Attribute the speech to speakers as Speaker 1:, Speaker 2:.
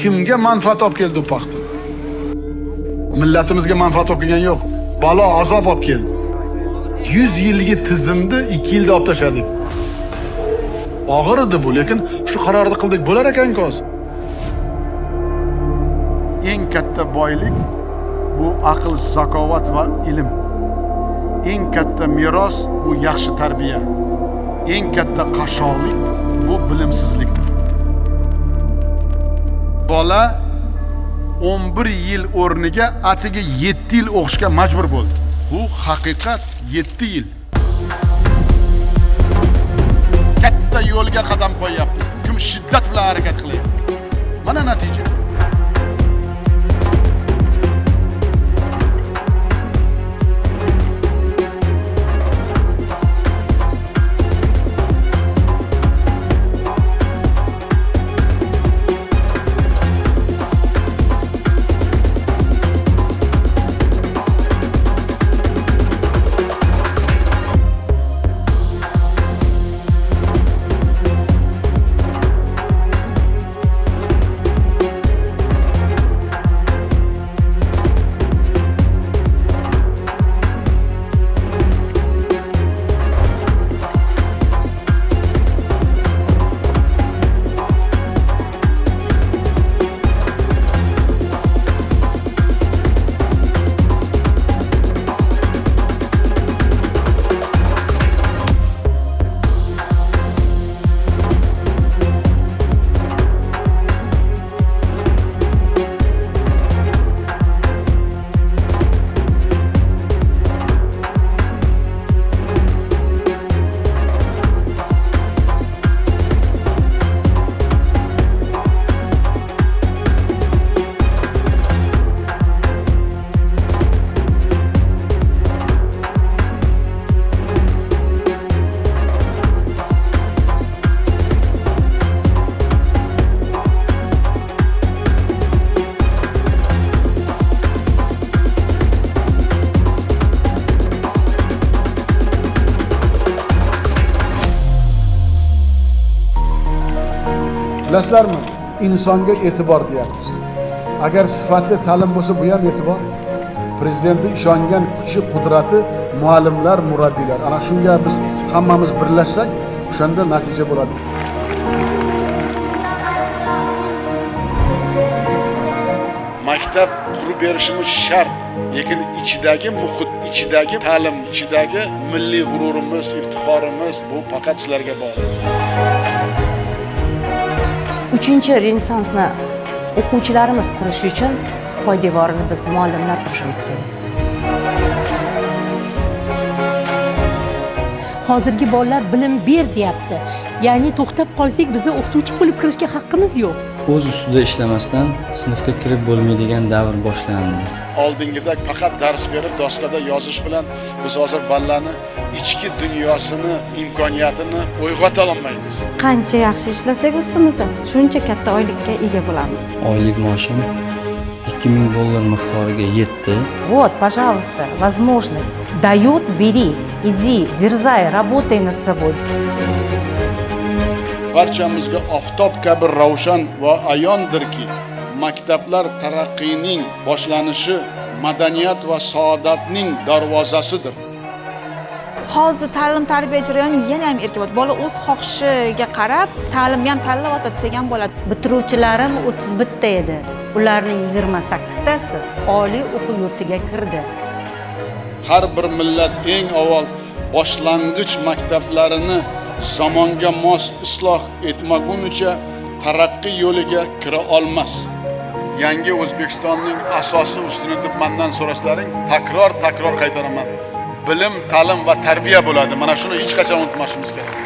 Speaker 1: kimga manfaat olib keldi u paxta? Millatimizga manfaat olib kelgan yo'q. Balo, azob olib keldi. 100 yillik tizimni 2 yilda olib tashladik. Og'ir edi bu, lekin shu qarorni qildik. Bo'lar ekan-ku hozir. Eng katta boylik bu aql, zakovat va ilm. Eng katta meros bu yaxshi tarbiya. Eng katta qashshoqlik bu bilimsizlikdir. Bola 11 yil o'rniga atiga 7 yil o'qishga majbur bo'ldi. Bu haqiqat 7 yil. Katta yo'lga qadam qo'yapmiz. Kim shiddat bilan harakat qilyapti. Mana natija. Bilasizlarmi? İnsonga e'tibor deyapmiz. Agar sifatli ta'lim bo'lsa, bu ham e'tibor. Prezidentning ishongan kuchi, qudrati muallimlar, murabbiylar. Ana shunga biz hammamiz birlashsak, o'shanda natija bo'ladi. Maktab qurib berishimiz shart, lekin ichidagi muhit, ichidagi ta'lim, ichidagi milliy g'ururimiz, iftixorimiz bu faqat sizlarga bog'liq.
Speaker 2: 3-Renessansni o'quvchilarimiz qurishi uchun poydevorini biz muallimlar qurishimiz kerak.
Speaker 3: Hozirgi bolalar bilim ber deyapti. Ya'ni to'xtab qolsak, bizni o'qituvchi bo'lib kirishga haqqimiz yo'q.
Speaker 4: O'z ustida ishlamasdan sinfga kirib bo'lmaydigan davr boshlandi.
Speaker 1: Oldingida faqat dars berib, doskada yozish bilan biz hozir bolalarni ichki dunyosini, imkoniyatini uyg'ota olmaymiz.
Speaker 5: Qancha yaxshi ishlasak ustimizda, shuncha katta oylikka ega bo'lamiz.
Speaker 4: Oylik maoshim $2000 miqdoriga yetdi.
Speaker 5: Вот, пожалуйста, возможность. Дают, бери, иди, дерзай, работай над собой.
Speaker 1: Barchamizga oftob kabi ravshan va ayondirki, maktablar taraqqiyining boshlanishi madaniyat va saodatning darvozasidir.
Speaker 6: Hozir ta'lim tarbiya jarayoni yana ham erkin. Bola o'z xohishiga qarab ta'limga ham tanlab desak ham bo'ladi.
Speaker 7: Bitiruvchilarim 31 ta edi. Ularning 28 tasi oliy o'quv yurtiga kirdi.
Speaker 1: Har bir millat eng avval boshlang'ich maktablarini zamonga mos isloh etmagunicha taraqqiy yo'liga kira olmas. Yangi O'zbekistonning asosi ustuni deb mendan so'rasalaring, takror qaytaraman. Bilim, ta'lim va tarbiya bo'ladi. Mana shuni hech qachon unutmasimiz kerak.